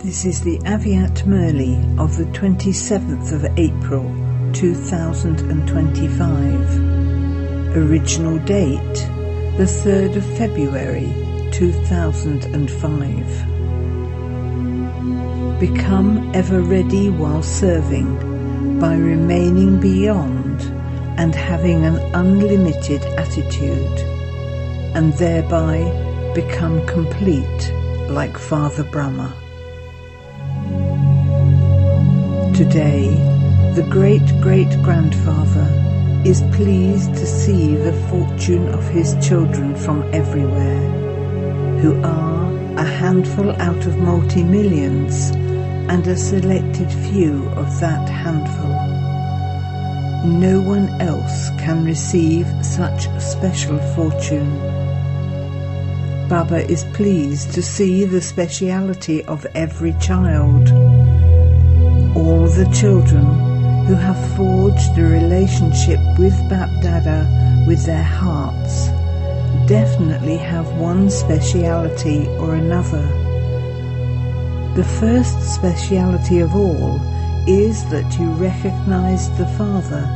This is the Aviat Merli of the 27th of April 2025. Original date the 3rd of February 2005. Become ever ready while serving by remaining beyond and having an unlimited attitude, and thereby become complete like Father Brahma. Today, the great-great-grandfather is pleased to see the fortune of his children from everywhere, who are a handful out of multi-millions and a selected few of that handful. No one else can receive such special fortune. Baba is pleased to see the speciality of every child. All the children who have forged a relationship with Bap Dada with their hearts definitely have one speciality or another. The first speciality of all is that you recognize the Father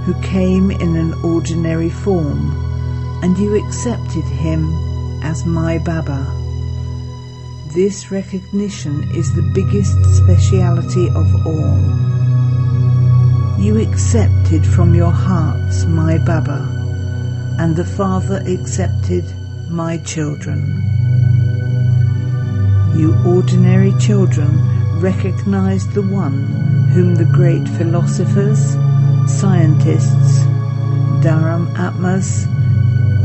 who came in an ordinary form, and you accepted him as my Baba. This recognition is the biggest speciality of all. You accepted from your hearts my Baba, and the Father accepted my children. You ordinary children recognized the one whom the great philosophers, scientists, Dharam Atmas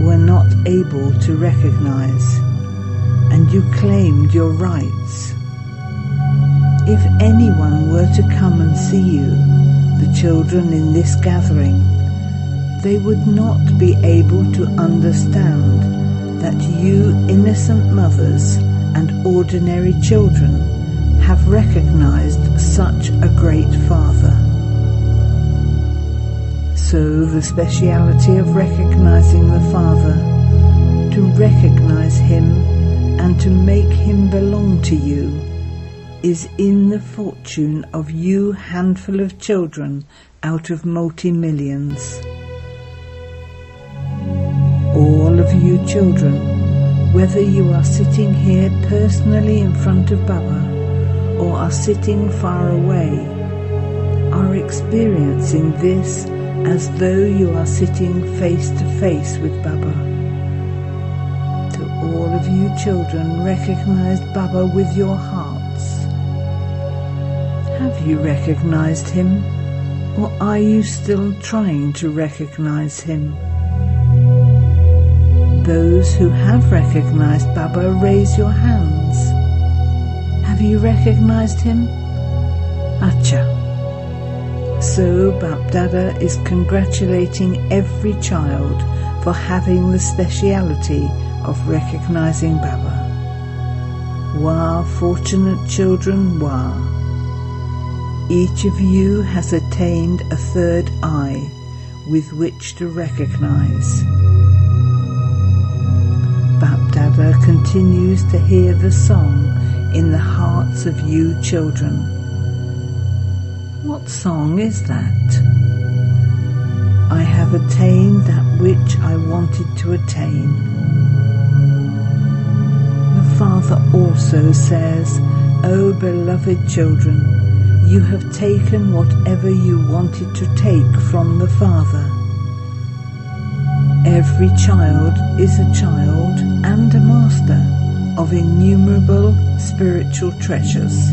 were not able to recognize, and you claimed your rights. If anyone were to come and see you, the children in this gathering, they would not be able to understand that you innocent mothers and ordinary children have recognized such a great Father. So the speciality of recognizing the Father, to recognize him and to make him belong to you, is in the fortune of you handful of children out of multi-millions. All of you children, whether you are sitting here personally in front of Baba or are sitting far away, are experiencing this as though you are sitting face to face with Baba. All of you children recognized Baba with your hearts. Have you recognized him, or are you still trying to recognize him? Those who have recognized Baba, raise your hands. Have you recognized him? Acha. So Bap Dada is congratulating every child for having the speciality of recognizing Baba. Wah, fortunate children, wah. Each of you has attained a third eye with which to recognize. Bap Dada continues to hear the song in the hearts of you children. What song is that? I have attained that which I wanted to attain. Father also says, O beloved children, you have taken whatever you wanted to take from the Father. Every child is a child and a master of innumerable spiritual treasures.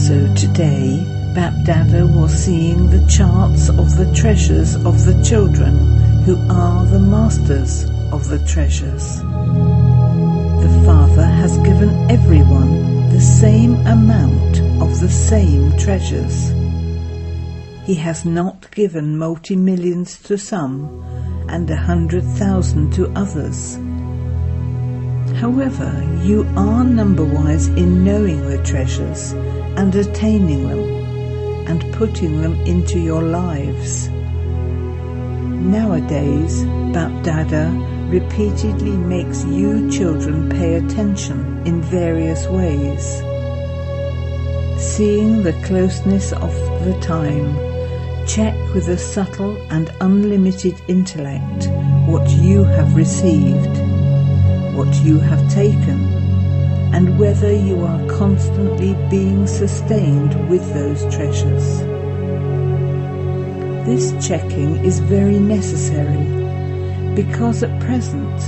So today, Bap Dada was seeing the charts of the treasures of the children who are the masters of the treasures. The Father has given everyone the same amount of the same treasures. He has not given multi-millions to some and 100,000 to others. However, you are number-wise in knowing the treasures and attaining them and putting them into your lives. Nowadays, Bap Dada repeatedly makes you children pay attention in various ways. Seeing the closeness of the time, check with a subtle and unlimited intellect what you have received, what you have taken, and whether you are constantly being sustained with those treasures. This checking is very necessary because at present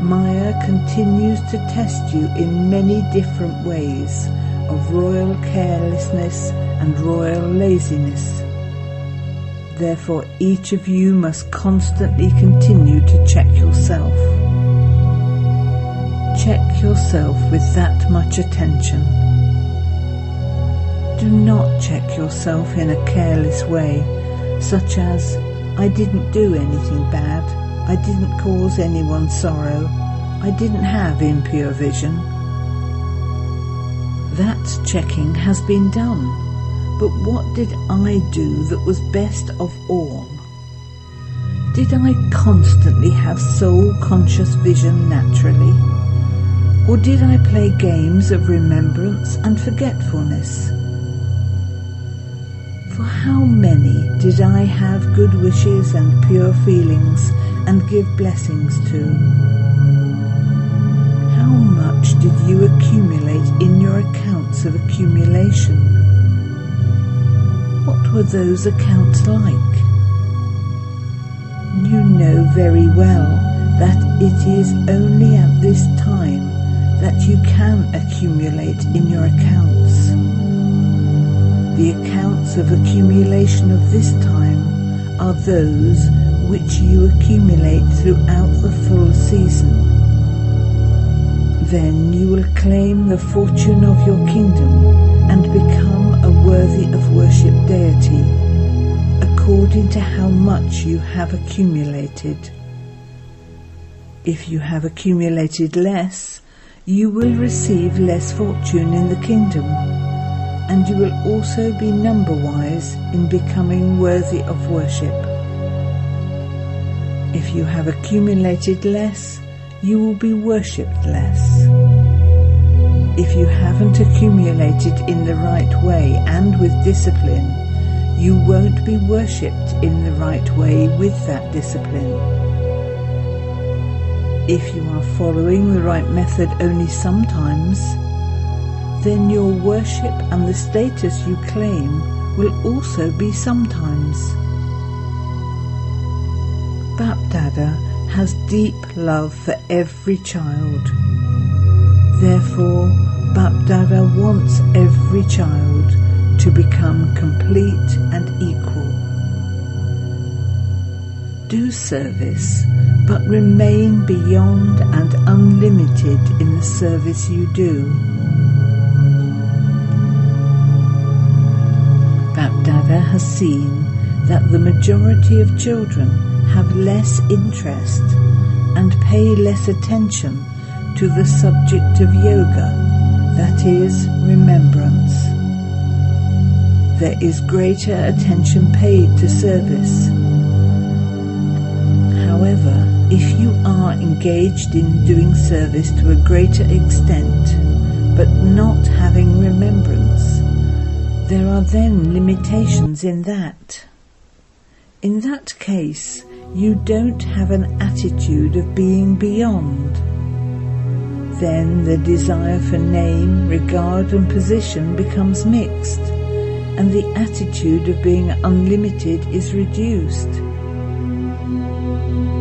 Maya continues to test you in many different ways of royal carelessness and royal laziness. Therefore, each of you must constantly continue to check yourself. Check yourself with that much attention. Do not check yourself in a careless way, such as, I didn't do anything bad, I didn't cause anyone sorrow, I didn't have impure vision. That checking has been done, but what did I do that was best of all? Did I constantly have soul-conscious vision naturally? Or did I play games of remembrance and forgetfulness? For how many did I have good wishes and pure feelings and give blessings to? How much did you accumulate in your accounts of accumulation? What were those accounts like? You know very well that it is only at this time that you can accumulate in your accounts. The accounts of accumulation of this time are those which you accumulate throughout the full season. Then you will claim the fortune of your kingdom and become a worthy of worship deity, according to how much you have accumulated. If you have accumulated less, you will receive less fortune in the kingdom, and you will also be number-wise in becoming worthy of worship. If you have accumulated less, you will be worshipped less. If you haven't accumulated in the right way and with discipline, you won't be worshipped in the right way with that discipline. If you are following the right method only sometimes, then your worship and the status you claim will also be sometimes. Bapdada has deep love for every child. Therefore, Bapdada wants every child to become complete and equal. Do service, but remain beyond and unlimited in the service you do. Bapdada has seen that the majority of children have less interest and pay less attention to the subject of yoga, that is, remembrance. There is greater attention paid to service. However, if you are engaged in doing service to a greater extent, but not having remembrance, there are then limitations in that. In that case, you don't have an attitude of being beyond. Then the desire for name, regard and position becomes mixed, and the attitude of being unlimited is reduced.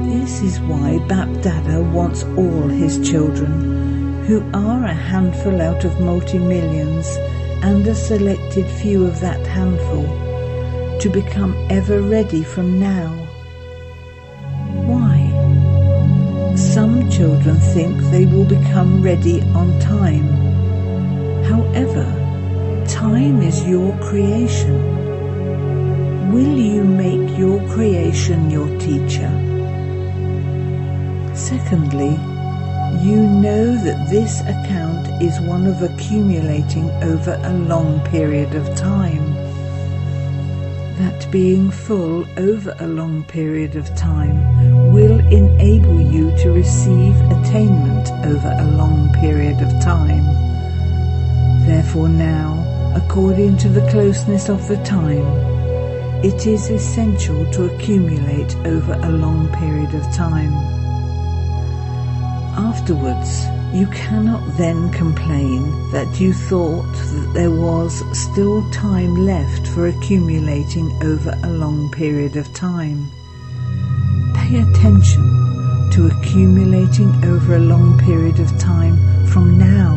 This is why Bapdada wants all his children, who are a handful out of multi-millions and a selected few of that handful, to become ever ready from now. Why? Some children think they will become ready on time. However, time is your creation. Will you make your creation your teacher? Secondly, you know that this account is one of accumulating over a long period of time. That being full over a long period of time will enable you to receive attainment over a long period of time. Therefore now, according to the closeness of the time, it is essential to accumulate over a long period of time. Afterwards, you cannot then complain that you thought that there was still time left for accumulating over a long period of time. Pay attention to accumulating over a long period of time from now.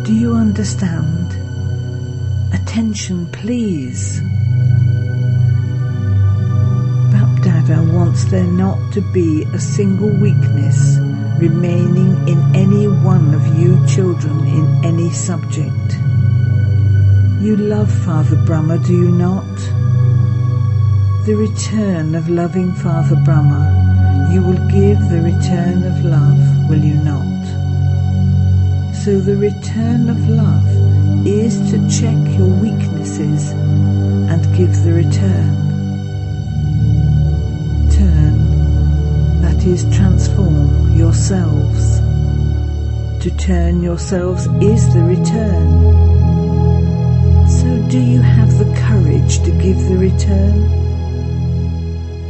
Do you understand? Attention, please. Dada wants there not to be a single weakness remaining in any one of you children in any subject. You love Father Brahma, do you not? The return of loving Father Brahma, you will give the return of love, will you not? So the return of love is to check your weaknesses and give the return. That is, transform yourselves. To turn yourselves is the return. So do you have the courage to give the return?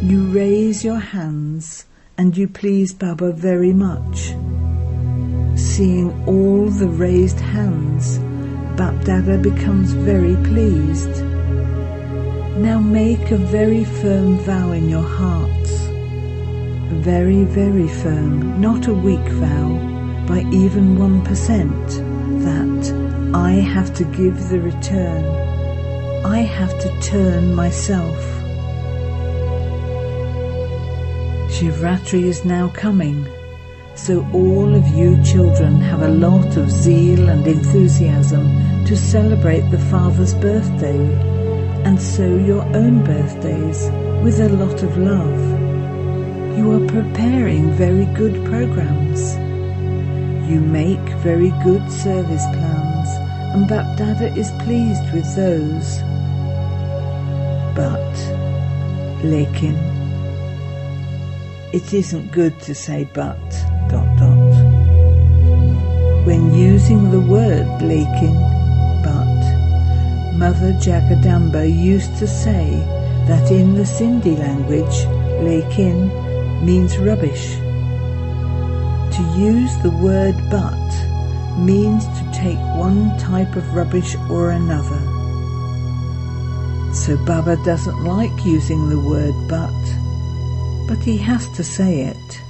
You raise your hands and you please Baba very much. Seeing all the raised hands, Bapdada becomes very pleased. Now make a very firm vow in your hearts. Very, very firm, not a weak vow, by even 1%, that I have to give the return. I have to turn myself. Shivratri is now coming, so all of you children have a lot of zeal and enthusiasm to celebrate the Father's birthday, and so your own birthdays with a lot of love. You are preparing very good programs. You make very good service plans, and Bapdada is pleased with those. But, lekin, it isn't good to say but, ... When using the word lekin, but, Mother Jagadamba used to say that in the Sindhi language, lekin means rubbish. To use the word but means to take one type of rubbish or another. So Baba doesn't like using the word but he has to say it.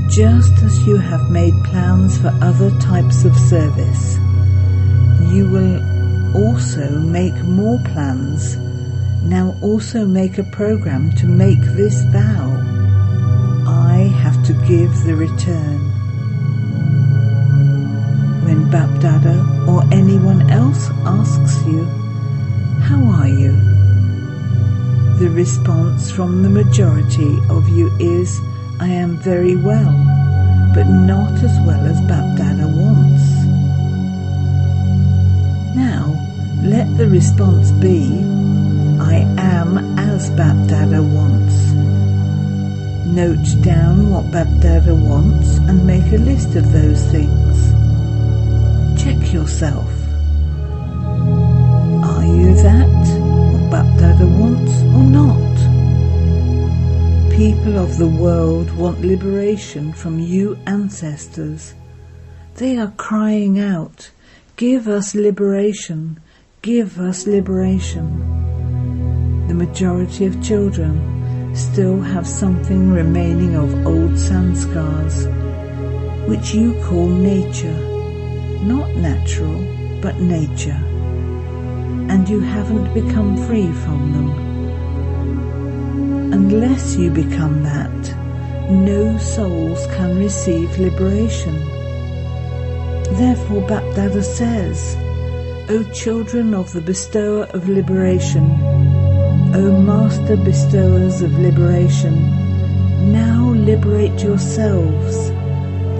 Just as you have made plans for other types of service, you will also make more plans. Now also make a program to make this vow. I have to give the return. When Bapdada or anyone else asks you, how are you? The response from the majority of you is, I am very well, but not as well as Bapdada wants. Now, let the response be, I am as Bapdada wants. Note down what Bapdada wants and make a list of those things. Check yourself. Are you that, what Bapdada wants, or not? People of the world want liberation from you ancestors. They are crying out, give us liberation, give us liberation. The majority of children still have something remaining of old sanskars, which you call nature, not natural, but nature, and you haven't become free from them. Unless you become that, no souls can receive liberation. Therefore Bapdada says, O children of the bestower of liberation, O master bestowers of liberation, now liberate yourselves,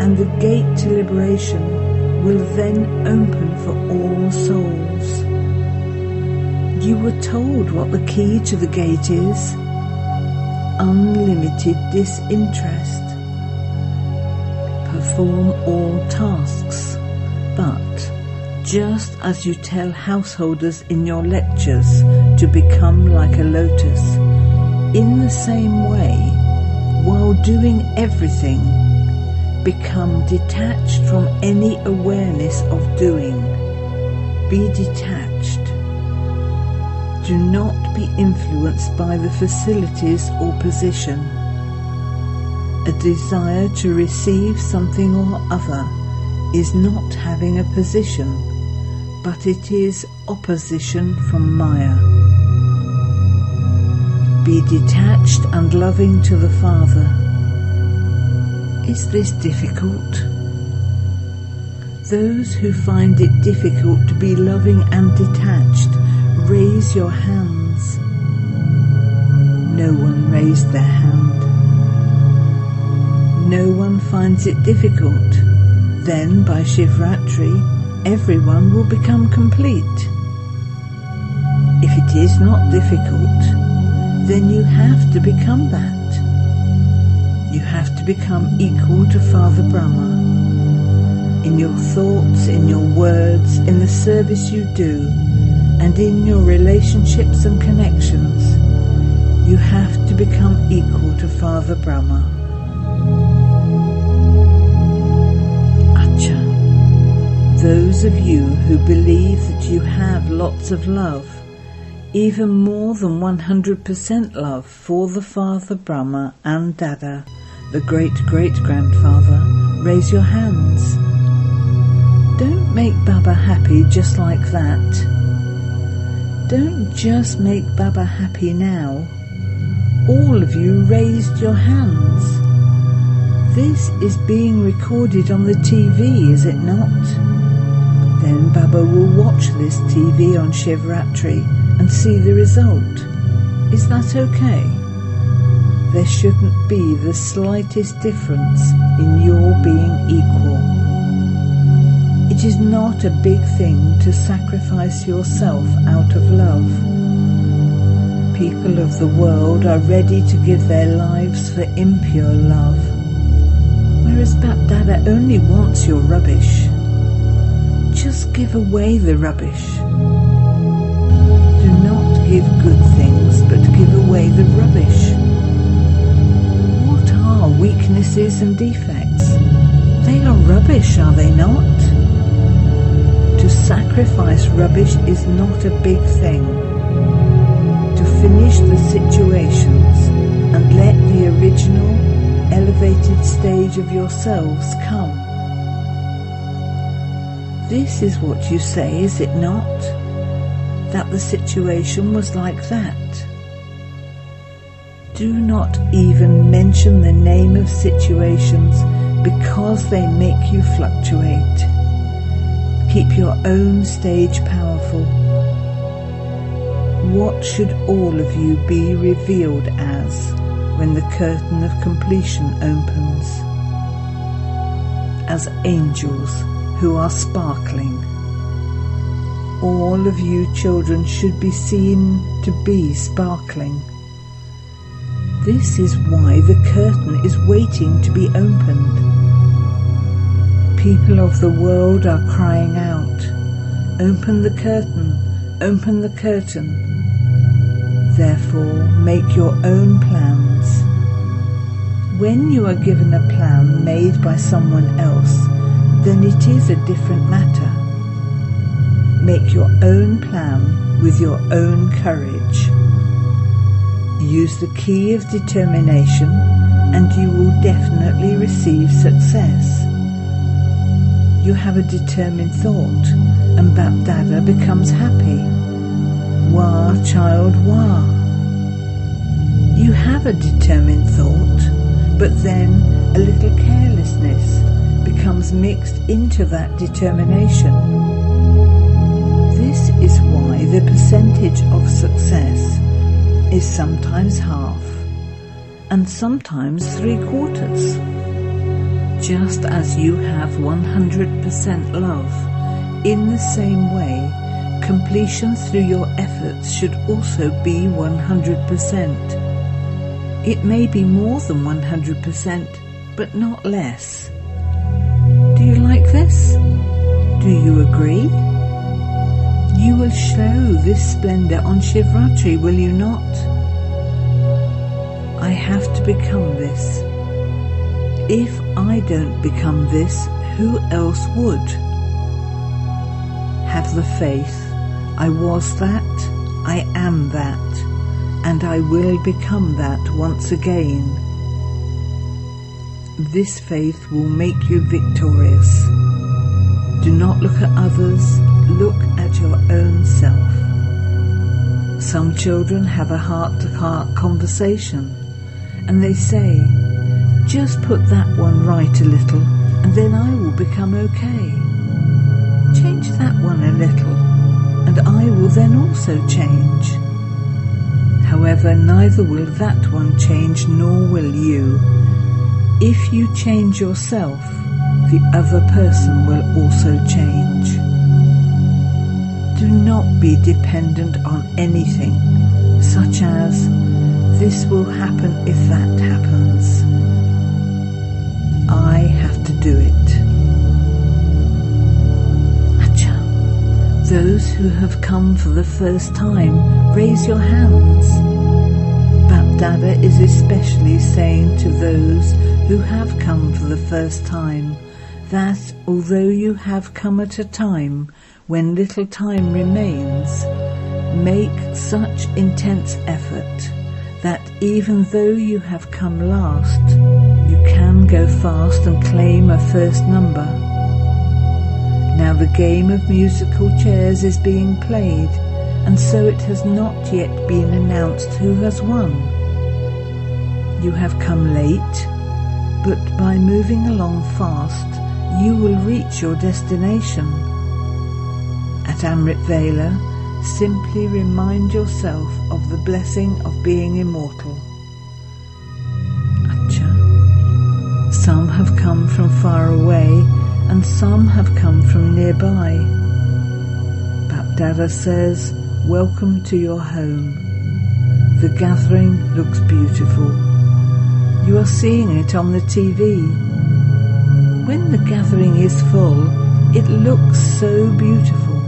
and the gate to liberation will then open for all souls. You were told what the key to the gate is. unlimited disinterest. Perform all tasks, but just as you tell householders in your lectures to become like a lotus, in the same way, while doing everything, become detached from any awareness of doing. Be detached. Do not be influenced by the facilities or position. A desire to receive something or other is not having a position, but it is opposition from Maya. Be detached and loving to the Father. Is this difficult? Those who find it difficult to be loving and detached, raise your hands. No one raised their hand. No one finds it difficult. Then by Shivratri, everyone will become complete. If it is not difficult, then you have to become that. You have to become equal to Father Brahma. In your thoughts, in your words, in the service you do, and in your relationships and connections, you have to become equal to Father Brahma. Acha. Those of you who believe that you have lots of love, even more than 100% love for the Father Brahma and Dada, the great-great-grandfather, raise your hands. Don't make Baba happy just like that. Don't just make Baba happy now. All of you raised your hands. This is being recorded on the TV, is it not? Then Baba will watch this TV on Shivratri and see the result. Is that okay? There shouldn't be the slightest difference in your being equal. It is not a big thing to sacrifice yourself out of love. People of the world are ready to give their lives for impure love, whereas Bap Dada only wants your rubbish. Just give away the rubbish. Do not give good things, but give away the rubbish. What are weaknesses and defects? They are rubbish, are they not? To sacrifice rubbish is not a big thing. To finish the situations and let the original, elevated stage of yourselves come. This is what you say, is it not? That the situation was like that. Do not even mention the name of situations because they make you fluctuate. Keep your own stage powerful. What should all of you be revealed as when the curtain of completion opens? As angels who are sparkling. All of you children should be seen to be sparkling. This is why the curtain is waiting to be opened. People of the world are crying out, "Open the curtain, open the curtain." Therefore, make your own plans. When you are given a plan made by someone else, then it is a different matter. Make your own plan with your own courage. Use the key of determination and you will definitely receive success. You have a determined thought and Bap Dada becomes happy. Wah, child, wah. You have a determined thought, but then a little carelessness becomes mixed into that determination. This is why the percentage of success is sometimes half and sometimes 3/4. Just as you have 100% love, in the same way, completion through your efforts should also be 100%. It may be more than 100%, but not less. Do you like this? Do you agree? You will show this splendor on Shivratri, will you not? I have to become this. If I don't become this, who else would? Have the faith. I was that, I am that, and I will become that once again. This faith will make you victorious. Do not look at others, look at your own self. Some children have a heart-to-heart conversation, and they say, just put that one right a little, and then I will become okay. Change that one a little, and I will then also change. However, neither will that one change, nor will you. If you change yourself, the other person will also change. Do not be dependent on anything, such as, this will happen if that happens. I have to do it. Acha. Those who have come for the first time, raise your hands. Bapdada is especially saying to those who have come for the first time that although you have come at a time when little time remains, make such intense effort that even though you have come last, you can go fast and claim a first number. Now the game of musical chairs is being played, and so it has not yet been announced who has won. You have come late, but by moving along fast, you will reach your destination. At Amrit Vela, simply remind yourself of the blessing of being immortal. Acha. Some have come from far away, and some have come from nearby. Bapdada says, welcome to your home. The gathering looks beautiful. You are seeing it on the TV. When the gathering is full, it looks so beautiful.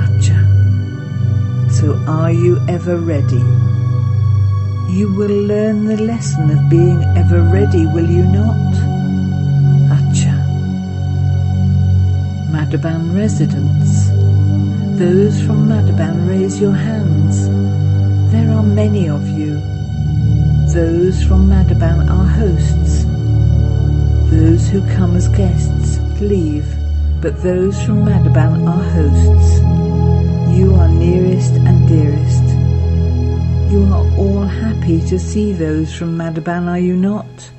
Acha. So are you ever ready? You will learn the lesson of being ever ready, will you not? Acha. Madhaban residents. Those from Madhaban, raise your hands. There are many of you. Those from Madhaban are hosts. Those who come as guests leave, but those from Madhaban are hosts. You are nearest and dearest. You are all happy to see those from Madhaban, are you not?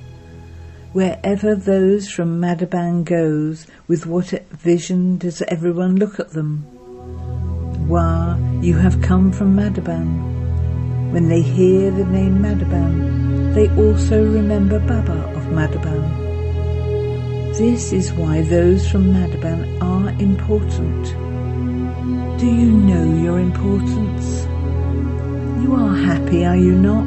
Wherever those from Madhaban goes, with what vision does everyone look at them? Wah, you have come from Madhaban. When they hear the name Madhaban, they also remember Baba of Madhaban. This is why those from Madhaban are important. Do you know your importance? You are happy, are you not?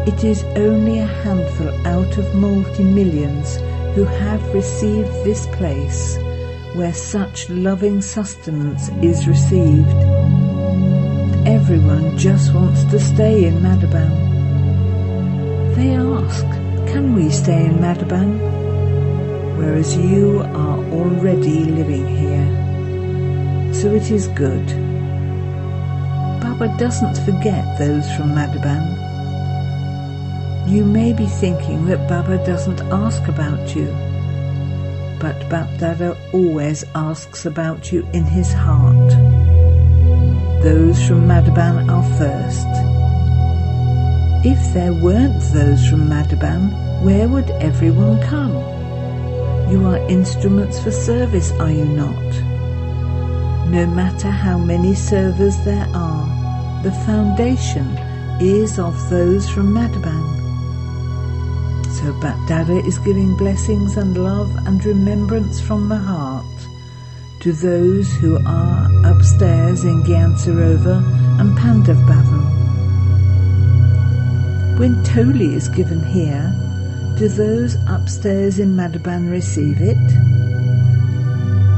It is only a handful out of multi-millions who have received this place where such loving sustenance is received. Everyone just wants to stay in Madhaban. They ask, can we stay in Madhaban? Whereas you are already living here. So it is good. Baba doesn't forget those from Madhaban. You may be thinking that Baba doesn't ask about you, but Bapdada always asks about you in his heart. Those from Madhaban are first. If there weren't those from Madhaban, where would everyone come? You are instruments for service, are you not? No matter how many servers there are, the foundation is of those from Madhaban. So Bapdada is giving blessings and love and remembrance from the heart to those who are upstairs in Gyan Sarovar and Pandav Bhavan. When Toli is given here, do those upstairs in Madhaban receive it?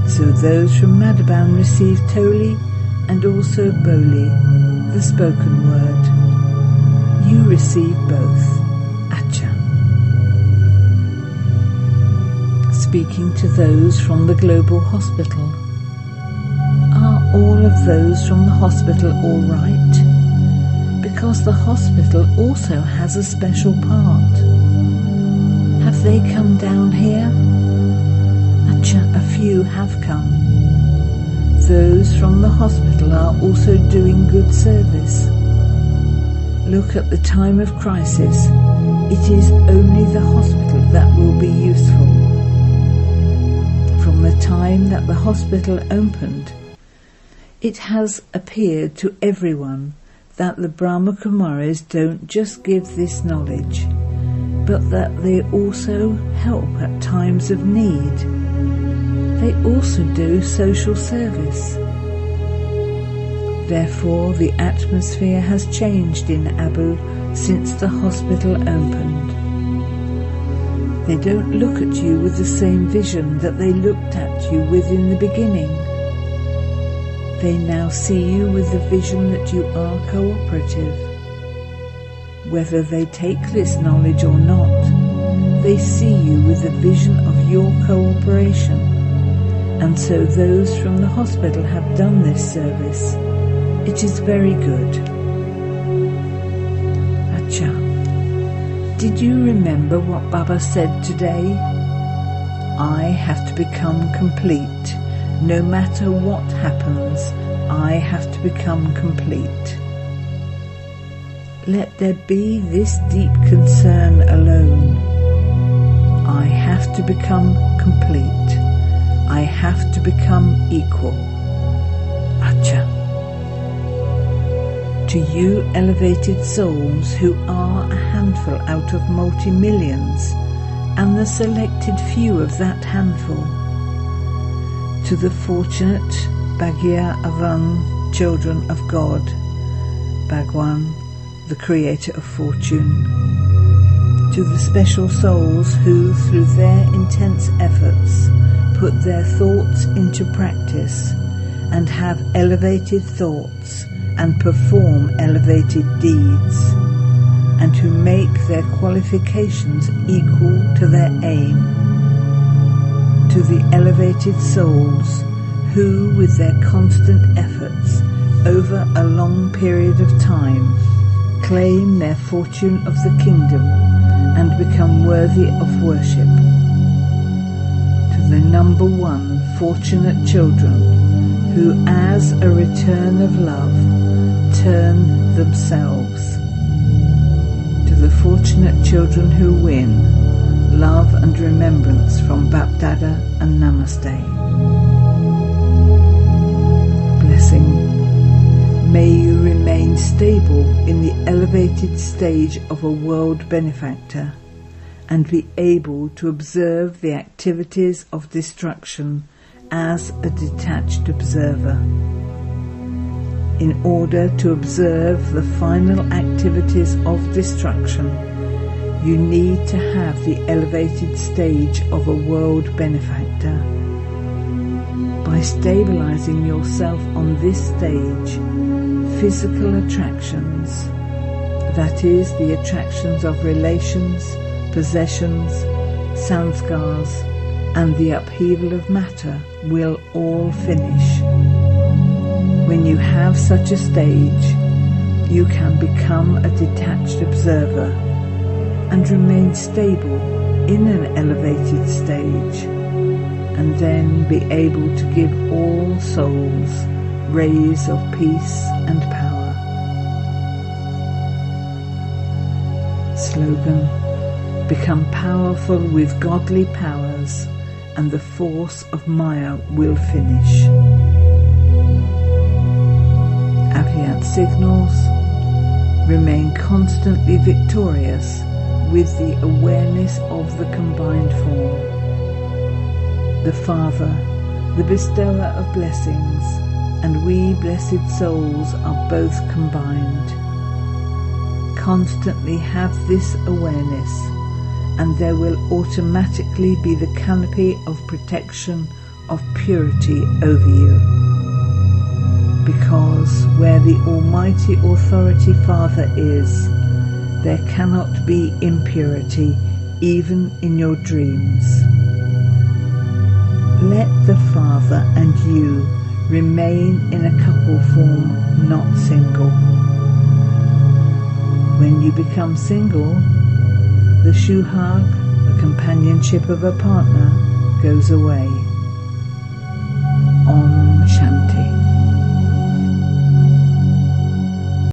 So those from Madhaban receive Toli and also Boli, the spoken word. You receive both. Acha. Speaking to those from the global hospital. Are all of those from the hospital all right? Because the hospital also has a special part. Have they come down here? Acha, a few have come. Those from the hospital are also doing good service. Look, at the time of crisis, it is only the hospital that will be useful. From the time that the hospital opened, it has appeared to everyone that the Brahma Kumaris don't just give this knowledge, but that they also help at times of need. They also do social service. Therefore, the atmosphere has changed in Abu since the hospital opened. They don't look at you with the same vision that they looked at you with in the beginning. They now see you with the vision that you are cooperative. Whether they take this knowledge or not, they see you with the vision of your cooperation. And so those from the hospital have done this service. It is very good. Acha. Did you remember what Baba said today? I have to become complete. No matter what happens, I have to become complete. Let there be this deep concern alone. I have to become complete. I have to become equal. Acha. To you elevated souls who are a handful out of multi-millions, and the selected few of that handful. To the fortunate Bhagya Avan children of God, Bhagwan, the creator of fortune. To the special souls who, through their intense efforts, put their thoughts into practice and have elevated thoughts and perform elevated deeds, and who make their qualifications equal to their aim. To the elevated souls who, with their constant efforts over a long period of time, claim their fortune of the kingdom and become worthy of worship. To the number one fortunate children who, as a return of love, turn themselves. To the fortunate children who win love and remembrance from Bapdada and Namaste. Blessing. May you remain stable in the elevated stage of a world benefactor and be able to observe the activities of destruction as a detached observer. In order to observe the final activities of destruction, you need to have the elevated stage of a world benefactor. By stabilizing yourself on this stage, physical attractions, that is, the attractions of relations, possessions, sanskars, and the upheaval of matter will all finish. When you have such a stage, you can become a detached observer and remain stable in an elevated stage, and then be able to give all souls rays of peace and power. Slogan: become powerful with godly powers, and the force of Maya will finish. Avyant signals: remain constantly victorious with the awareness of the combined form. The Father, the bestower of blessings, and we blessed souls are both combined. constantly have this awareness, and there will automatically be the canopy of protection of purity over you. Because where the Almighty Authority Father is, there cannot be impurity even in your dreams. Let the Father and you remain in a couple form, not single. When you become single, the shuhag, the companionship of a partner, goes away. Om Shanti.